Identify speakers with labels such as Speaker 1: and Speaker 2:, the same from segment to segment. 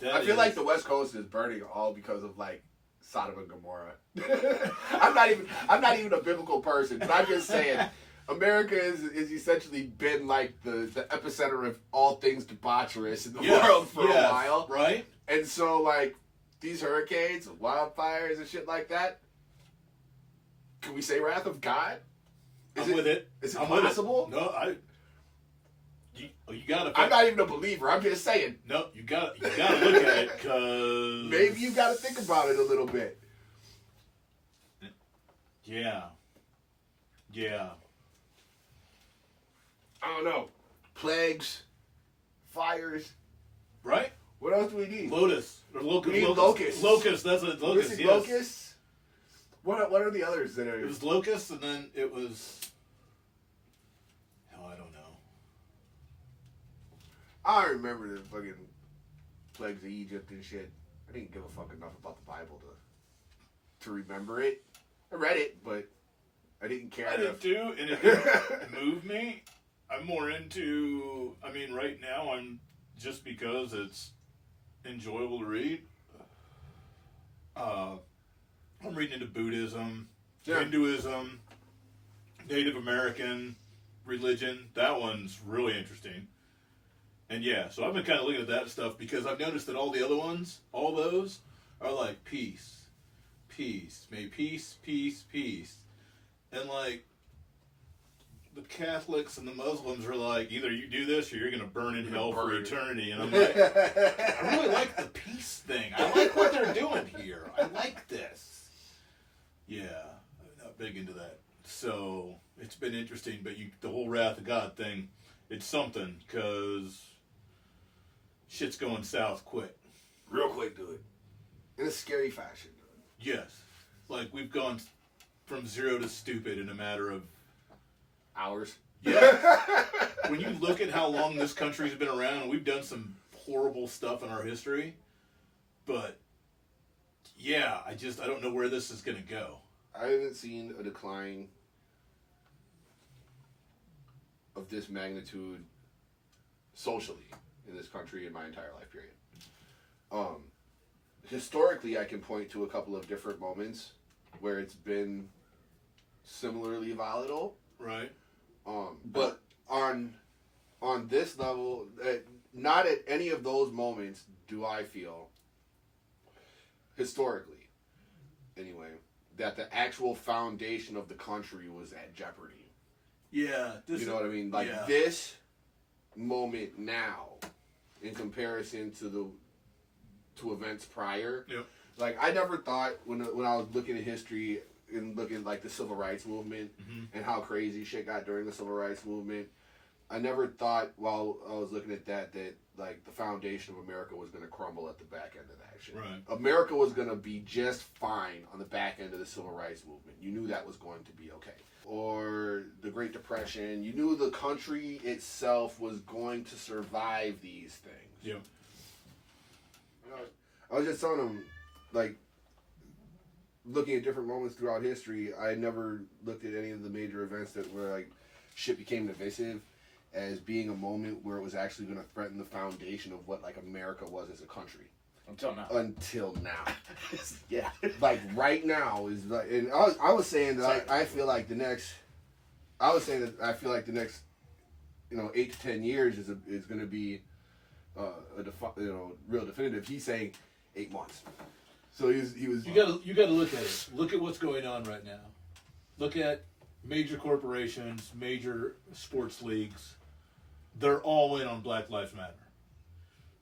Speaker 1: I feel like the West Coast is burning all because of like Sodom and Gomorrah. I'm not even a biblical person, but I'm just saying America is essentially been like the epicenter of all things debaucherous in the world for a while.
Speaker 2: Right?
Speaker 1: And so like these hurricanes, wildfires and shit like that, can we say wrath of God?
Speaker 2: With it.
Speaker 1: Is it possible?
Speaker 2: No, you gotta.
Speaker 1: I'm not even a believer. I'm just saying.
Speaker 2: No, you gotta look at it because
Speaker 1: maybe you gotta think about it a little bit.
Speaker 2: Yeah.
Speaker 1: I don't know. Plagues, fires.
Speaker 2: Right.
Speaker 1: What else do we need?
Speaker 2: Lotus. Or locust.
Speaker 1: We need locusts.
Speaker 2: Locust. That's a locust. Yes.
Speaker 1: Locusts. What are the others that are?
Speaker 2: It was locusts, and then it was. Hell, I don't know.
Speaker 1: I remember the fucking plagues of Egypt and shit. I didn't give a fuck enough about the Bible to remember it. I read it, but I didn't care.
Speaker 2: I did too, and it didn't move me. I'm more into. I mean, right now I'm just because it's enjoyable to read. I'm reading into Buddhism, Hinduism, Native American religion. That one's really interesting. And yeah, so I've been kind of looking at that stuff because I've noticed that all the other ones, all those, are like peace, peace, may peace, peace, peace. And like, the Catholics and the Muslims are like, either you do this or you're going to burn in hell for eternity. And I'm like, I really like the peace thing. I like what they're doing here. I like this. Yeah, I'm not big into that. So, it's been interesting, but the whole Wrath of God thing, it's something, because shit's going south quick.
Speaker 1: Real quick, dude. In a scary fashion, dude.
Speaker 2: Yes. Like, we've gone from zero to stupid in a matter of
Speaker 1: hours.
Speaker 2: Yeah. When you look at how long this country's been around, we've done some horrible stuff in our history. But, yeah, I don't know where this is going to go.
Speaker 1: I haven't seen a decline of this magnitude socially in this country in my entire life period. Historically, I can point to a couple of different moments where it's been similarly volatile.
Speaker 2: Right.
Speaker 1: But on this level, not at any of those moments do I feel, historically, anyway, that the actual foundation of the country was at jeopardy.
Speaker 2: Yeah.
Speaker 1: You know what I mean? Like this moment now, in comparison to events prior.
Speaker 2: Yep.
Speaker 1: Like I never thought when I was looking at history and looking at like the civil rights movement and how crazy shit got during the civil rights movement, I never thought while I was looking at that like the foundation of America was going to crumble at the back end of that shit.
Speaker 2: Right.
Speaker 1: America was going to be just fine on the back end of the civil rights movement. You knew that was going to be okay. Or the Great Depression, you knew the country itself was going to survive these things.
Speaker 2: Yep.
Speaker 1: I was just telling them, like, looking at different moments throughout history, I never looked at any of the major events that were like shit became divisive as being a moment where it was actually going to threaten the foundation of what like America was as a country.
Speaker 2: Until now.
Speaker 1: Yeah. Like right now is like, and I was saying that I feel like the next, I feel like the next, 8 to 10 years is going to be real definitive. He's saying 8 months. So he was.
Speaker 2: You got to look at it. Look at what's going on right now. Look at major corporations, major sports leagues. They're all in on Black Lives Matter.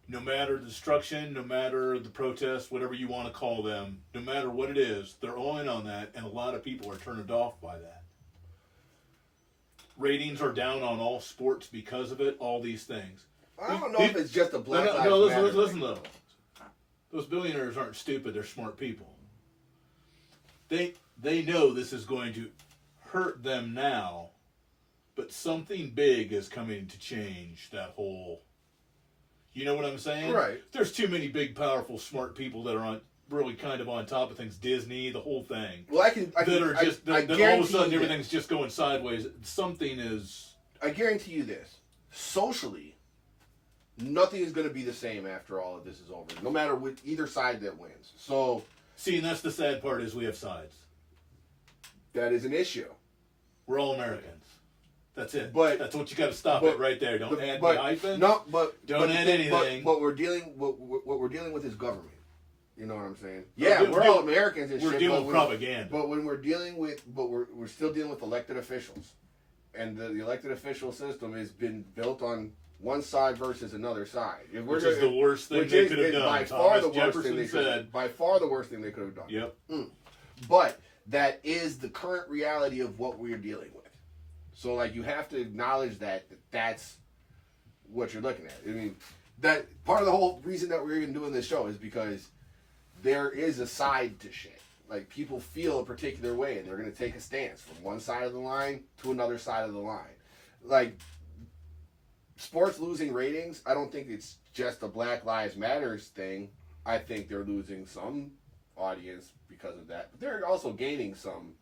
Speaker 2: No matter the destruction, no matter the protests, whatever you want to call them, no matter what it is, they're all in on that, and a lot of people are turned off by that. Ratings are down on all sports because of it. All these things.
Speaker 1: I don't know if it's just a Black Lives Matter.
Speaker 2: Listen though. Those billionaires aren't stupid, they're smart people. They know this is going to hurt them now, but something big is coming to change that whole... You know what I'm saying?
Speaker 1: Right.
Speaker 2: There's too many big, powerful, smart people that are really kind of on top of things. Disney, the whole thing.
Speaker 1: Well, then
Speaker 2: all of a sudden everything's just going sideways. Something is...
Speaker 1: I guarantee you this. Socially, nothing is going to be the same after all of this is over, no matter what either side that wins. So,
Speaker 2: see, and that's the sad part is we have sides.
Speaker 1: that is an issue.
Speaker 2: We're all Americans. That's it.
Speaker 1: But
Speaker 2: that's what you got to stop it right there. Don't add the hyphen.
Speaker 1: No,
Speaker 2: don't add anything.
Speaker 1: But we're dealing. What we're dealing with is government. You know what I'm saying?
Speaker 2: We're
Speaker 1: we're all Americans and
Speaker 2: we're
Speaker 1: shit.
Speaker 2: dealing with propaganda.
Speaker 1: But when we're dealing with, we're still dealing with elected officials, and the elected official system has been built on one side versus another side.
Speaker 2: Which is the worst thing they could have done.
Speaker 1: By far the worst thing they could. By far the worst thing they could have done.
Speaker 2: Yep.
Speaker 1: But that is the current reality of what we're dealing with. So, like, you have to acknowledge that's what you're looking at. I mean, that part of the whole reason that we're even doing this show is because there is a side to shit. Like, people feel a particular way, and they're going to take a stance from one side of the line to another side of the line. Like, sports losing ratings, I don't think it's just a Black Lives Matters thing. I think they're losing some audience because of that. But they're also gaining some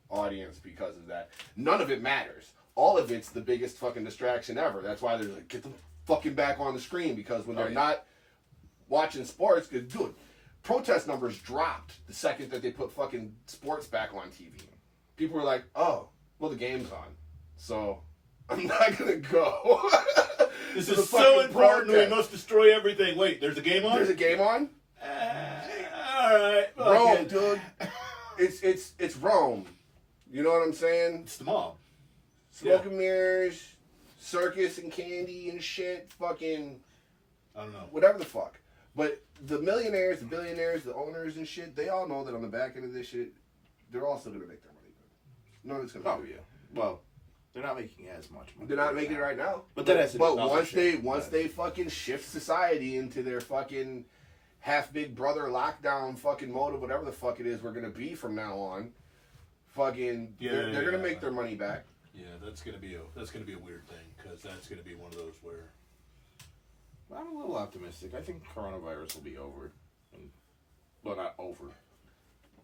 Speaker 1: audience because of that. None of it matters. All of it's the biggest fucking distraction ever. That's why they're like, get them fucking back on the screen, because when they're not watching sports, because, dude, protest numbers dropped the second that they put fucking sports back on TV. People were like, oh, well, the game's on, so I'm not gonna go.
Speaker 2: This is so important. We must destroy everything. Wait, there's a game on?
Speaker 1: There's a game on?
Speaker 2: All right.
Speaker 1: Rome, dude. It's Rome. You know what I'm saying?
Speaker 2: It's the mob.
Speaker 1: Smoke and mirrors, circus and candy and shit. Fucking,
Speaker 2: I don't know.
Speaker 1: Whatever the fuck. But the millionaires, the billionaires, the owners and shit, they all know that on the back end of this shit, they're all still gonna make their money good. No, it's gonna.
Speaker 3: Oh yeah. Well, they're not making as much money.
Speaker 1: They're not making it right now.
Speaker 3: But that has to do with
Speaker 1: once they fucking shift society into their fucking half Big Brother lockdown fucking mode of whatever the fuck it is we're gonna be from now on, fucking they're gonna make their money back.
Speaker 2: Yeah, that's gonna be a weird thing, because that's gonna be one of those where
Speaker 3: I'm a little optimistic. I think coronavirus will be over. Well, not over,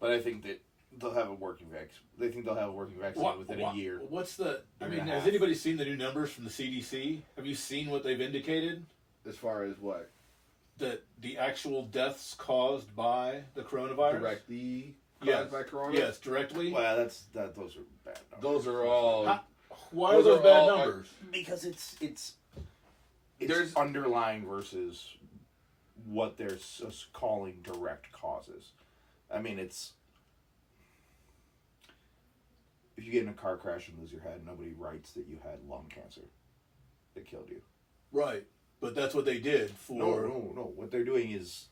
Speaker 3: but I think that they'll have a working vaccine. They think they'll have a working vaccine within a year.
Speaker 2: What's the? I mean, has anybody seen the new numbers from the CDC? Have you seen what they've indicated?
Speaker 1: As far as what?
Speaker 2: That the actual deaths caused by the coronavirus?
Speaker 1: Directly caused by corona?
Speaker 2: Yes, directly.
Speaker 3: Well, those are bad numbers.
Speaker 1: Those are all.
Speaker 2: Why are those bad numbers?
Speaker 3: Because it's underlying versus what they're calling direct causes. I mean, it's if you get in a car crash and lose your head, nobody writes that you had lung cancer that killed you.
Speaker 2: Right. But that's what they did for...
Speaker 3: No. What they're doing is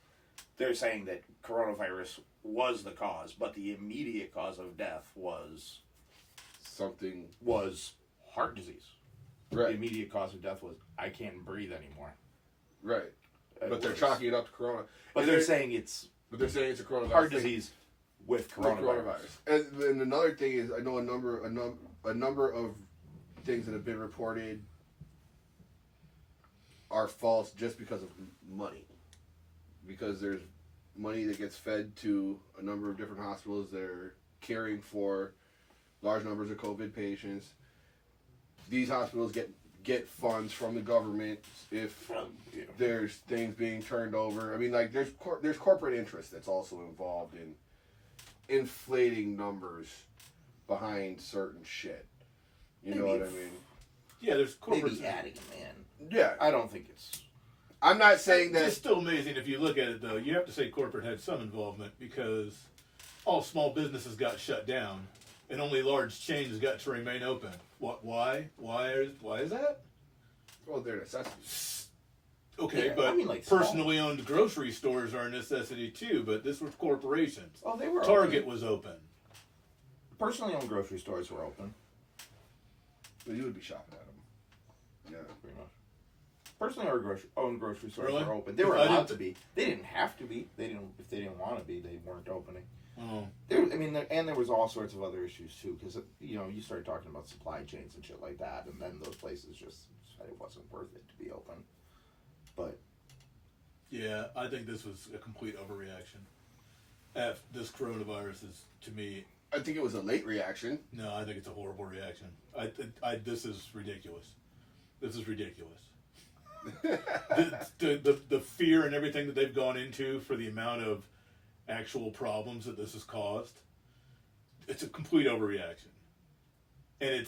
Speaker 3: they're saying that coronavirus was the cause, but the immediate cause of death was heart disease.
Speaker 1: Right.
Speaker 3: The immediate cause of death was, I can't breathe anymore.
Speaker 1: Right. But they're chalking it up to corona.
Speaker 3: But they're saying it's
Speaker 1: a coronavirus.
Speaker 3: Heart disease with coronavirus.
Speaker 1: And another thing is, I know a number of things that have been reported are false just because of money. Because there's money that gets fed to a number of different hospitals that are caring for large numbers of COVID patients. These hospitals get funds from the government if there's things being turned over. I mean, like, there's corporate interest that's also involved in inflating numbers behind certain shit. You know what I mean?
Speaker 2: Yeah, there's corporate...
Speaker 3: Maybe adding them in.
Speaker 1: Yeah.
Speaker 3: I don't think it's...
Speaker 1: I'm not saying that...
Speaker 2: It's still amazing if you look at it, though. You have to say corporate had some involvement, because all small businesses got shut down, and only large chains got to remain open. What? Why? Why is that?
Speaker 1: Well, they're necessities.
Speaker 2: Okay,
Speaker 3: Yeah,
Speaker 2: but
Speaker 3: I mean, like,
Speaker 2: personally owned grocery stores are a necessity too, but this was corporations.
Speaker 3: Oh, they were
Speaker 2: Target
Speaker 3: open.
Speaker 2: was open.
Speaker 3: Personally owned grocery stores were open.
Speaker 1: Well, you would be shopping at them. Yeah.
Speaker 3: Pretty much. Personally owned grocery stores
Speaker 2: Really?
Speaker 3: were open. They were allowed to be. They didn't have to be. If they didn't want to be, they weren't opening.
Speaker 2: Oh.
Speaker 3: There was all sorts of other issues too, because you started talking about supply chains and shit like that, and then those places just it wasn't worth it to be open. But
Speaker 2: yeah, I think this was a complete overreaction. This coronavirus is, to me...
Speaker 1: I think it was a late reaction.
Speaker 2: No, I think it's a horrible reaction. This is ridiculous. This is ridiculous. the fear and everything that they've gone into for the amount of actual problems that this has caused, it's a complete overreaction. And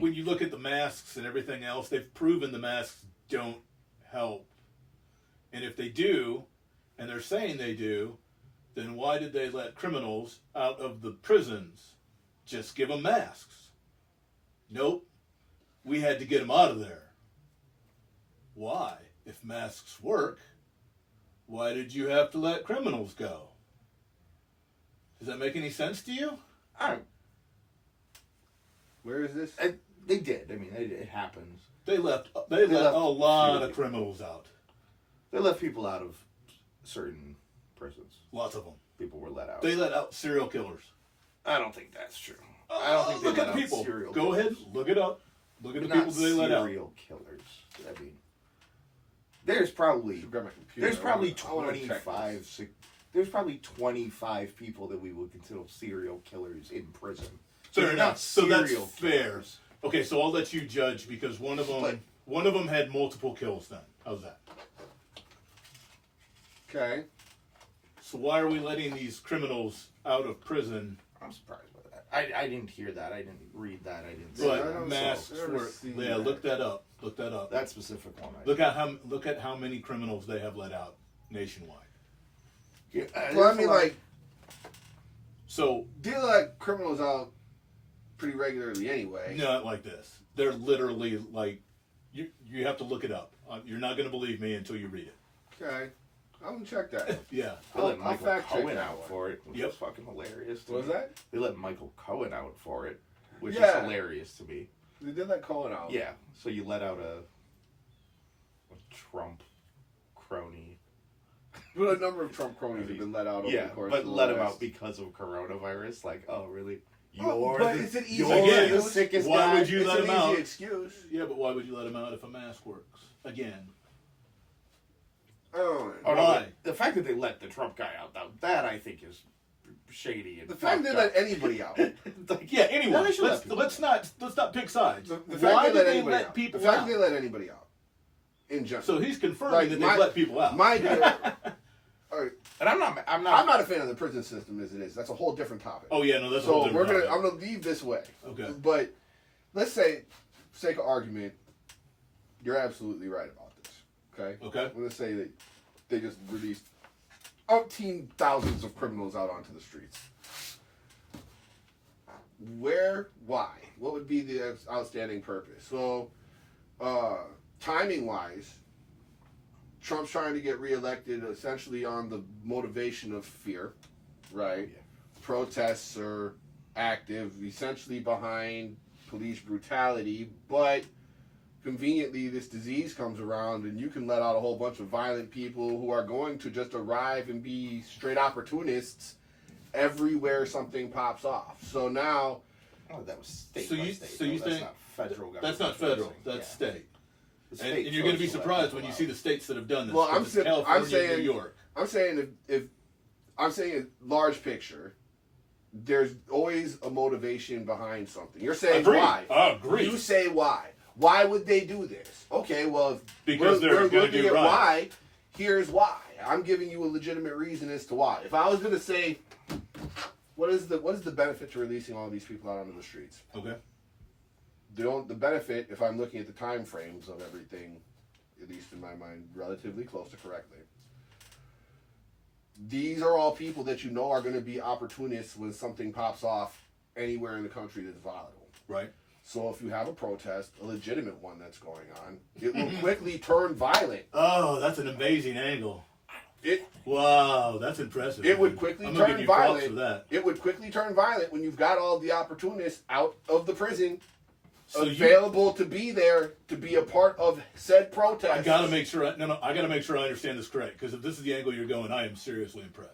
Speaker 2: when you look at the masks and everything else, they've proven the masks don't help. And if they do, and they're saying they do, then why did they let criminals out of the prisons? Just give them masks. Nope. We had to get them out of there. Why? If masks work, why did you have to let criminals go? Does that make any sense to you?
Speaker 1: Where is this?
Speaker 3: They did. I mean, it happens.
Speaker 2: They let a lot of criminals out.
Speaker 3: They let people out of certain prisons.
Speaker 2: Lots of them.
Speaker 3: People were let out.
Speaker 2: They let out serial killers.
Speaker 3: I don't think that's true. I don't think they
Speaker 2: look
Speaker 3: let
Speaker 2: at
Speaker 3: out
Speaker 2: people.
Speaker 3: serial
Speaker 2: Go
Speaker 3: killers.
Speaker 2: ahead, look it up. Look at the
Speaker 3: Not
Speaker 2: people that they let out.
Speaker 3: serial killers. I mean, there's probably
Speaker 1: Grab my computer.
Speaker 3: there's probably
Speaker 1: I wanna check this.
Speaker 3: there's probably 25 people that we would consider serial killers in prison.
Speaker 2: Fair
Speaker 3: they're
Speaker 2: enough.
Speaker 3: not
Speaker 2: So that's
Speaker 3: serial
Speaker 2: fair.
Speaker 3: killers.
Speaker 2: Okay, so I'll let you judge because one of them had multiple kills then. How's that?
Speaker 1: Okay.
Speaker 2: So why are we letting these criminals out of prison?
Speaker 3: I'm surprised by that. I didn't hear that. I didn't read that. I didn't see
Speaker 1: Yeah, I
Speaker 2: But
Speaker 1: don't
Speaker 2: masks
Speaker 1: know. I've never
Speaker 2: were.
Speaker 1: seen
Speaker 2: Yeah,
Speaker 1: that.
Speaker 2: look that up. Look that up.
Speaker 3: that specific one.
Speaker 2: Look at how many criminals they have let out nationwide.
Speaker 3: Yeah,
Speaker 1: Well, I mean, like,
Speaker 2: So
Speaker 1: they let criminals out pretty regularly anyway.
Speaker 2: not like this. They're literally like you have to look it up. You're not going to believe me until you read it.
Speaker 1: Okay. I'm gonna check that.
Speaker 2: Yeah.
Speaker 3: they let
Speaker 1: I'll
Speaker 3: Michael
Speaker 1: fact check
Speaker 3: Cohen
Speaker 1: that
Speaker 3: out
Speaker 1: one.
Speaker 3: for it, which
Speaker 2: Yep.
Speaker 3: is fucking hilarious. To
Speaker 1: What was
Speaker 3: me.
Speaker 1: that?
Speaker 3: They let Michael Cohen out for it, which
Speaker 1: Yeah.
Speaker 3: is hilarious to me.
Speaker 1: They did let Cohen out.
Speaker 3: Yeah, so you let out a Trump crony.
Speaker 1: But a number of Trump cronies have been let out over
Speaker 3: Yeah,
Speaker 1: the course
Speaker 3: but
Speaker 1: of the
Speaker 3: let him
Speaker 1: last-
Speaker 3: out because of coronavirus. Like, oh, really?
Speaker 1: Oh, but it's an easy
Speaker 3: you're
Speaker 2: Again,
Speaker 3: the
Speaker 1: excuse.
Speaker 3: sickest
Speaker 2: why
Speaker 3: guy.
Speaker 2: would you
Speaker 1: It's
Speaker 2: let
Speaker 1: an
Speaker 2: him
Speaker 1: easy
Speaker 2: out?
Speaker 1: excuse.
Speaker 2: Yeah, but why would you let them out if a mask works? Again.
Speaker 3: Oh,
Speaker 2: Why?
Speaker 3: no, the fact that they let the Trump guy out, that I think is shady. And
Speaker 1: The fact they
Speaker 3: fucked
Speaker 1: let
Speaker 3: up.
Speaker 1: anybody out.
Speaker 3: Like,
Speaker 2: Yeah. Anyway,
Speaker 3: Yeah, they should let people
Speaker 2: let's not pick sides.
Speaker 1: The fact
Speaker 2: Why
Speaker 1: they
Speaker 2: did they
Speaker 1: anybody
Speaker 2: let
Speaker 1: out.
Speaker 2: people
Speaker 1: The fact
Speaker 2: out?
Speaker 1: they let anybody out. In general.
Speaker 2: So he's confirming
Speaker 1: Like,
Speaker 2: that
Speaker 1: my-
Speaker 2: they've let people out.
Speaker 1: My all right.
Speaker 3: and I'm not.
Speaker 1: I'm not a fan of the prison system as it is. That's a whole different topic.
Speaker 2: Oh yeah, no, that's a whole
Speaker 1: So
Speaker 2: different topic.
Speaker 1: I'm gonna leave this way.
Speaker 2: Okay.
Speaker 1: But let's say, for sake of argument, you're absolutely right about this. Okay.
Speaker 2: Okay.
Speaker 1: I'm gonna say that they just released umpteen thousands of criminals out onto the streets. Where? Why? What would be the outstanding purpose? So, timing wise, Trump's trying to get reelected essentially on the motivation of fear, right?
Speaker 3: Yeah.
Speaker 1: Protests are active, essentially behind police brutality, but conveniently this disease comes around and you can let out a whole bunch of violent people who are going to just arrive and be straight opportunists everywhere something pops off. So now,
Speaker 3: Oh, that was state.
Speaker 2: So
Speaker 3: by
Speaker 2: you-
Speaker 3: state,
Speaker 2: so
Speaker 3: though.
Speaker 2: you
Speaker 3: That's
Speaker 2: think-
Speaker 3: not federal government?
Speaker 2: That's not federal.
Speaker 3: enforcing.
Speaker 2: That's
Speaker 3: Yeah.
Speaker 2: state.
Speaker 3: The
Speaker 2: And
Speaker 3: state
Speaker 2: you're going to be
Speaker 3: chose let
Speaker 2: surprised when
Speaker 3: people
Speaker 2: you see
Speaker 3: out.
Speaker 2: the states that have done this.
Speaker 1: Well,
Speaker 2: 'cause
Speaker 1: I'm
Speaker 2: it's
Speaker 1: saying-
Speaker 2: California,
Speaker 1: saying-
Speaker 2: and New York.
Speaker 1: I'm saying if I'm saying large picture, there's always a motivation behind something. You're saying
Speaker 2: Agreed.
Speaker 1: why?
Speaker 2: Agreed.
Speaker 1: You say why. Why would they do this? Okay, well, if
Speaker 2: Because they're
Speaker 1: we're
Speaker 2: gonna
Speaker 1: looking
Speaker 2: do
Speaker 1: at
Speaker 2: right.
Speaker 1: why, here's why. I'm giving you a legitimate reason as to why. If I was going to say, what is the benefit to releasing all these people out onto the streets?
Speaker 2: Okay.
Speaker 1: The benefit, if I'm looking at the time frames of everything, at least in my mind, relatively close to correctly. These are all people that you know are going to be opportunists when something pops off anywhere in the country that's volatile.
Speaker 2: Right.
Speaker 1: So if you have a protest, a legitimate one that's going on, it will quickly turn violent.
Speaker 2: Oh, that's an amazing angle.
Speaker 1: It
Speaker 2: Wow, that's impressive.
Speaker 1: it would quickly
Speaker 2: I'm gonna give
Speaker 1: turn
Speaker 2: you props
Speaker 1: violent.
Speaker 2: for that.
Speaker 1: It would quickly turn violent when you've got all the opportunists out of the prison,
Speaker 2: So you,
Speaker 1: available to be there to be a part of said protest.
Speaker 2: I gotta make sure. I gotta make sure I understand this correct. Because if this is the angle you're going, I am seriously impressed.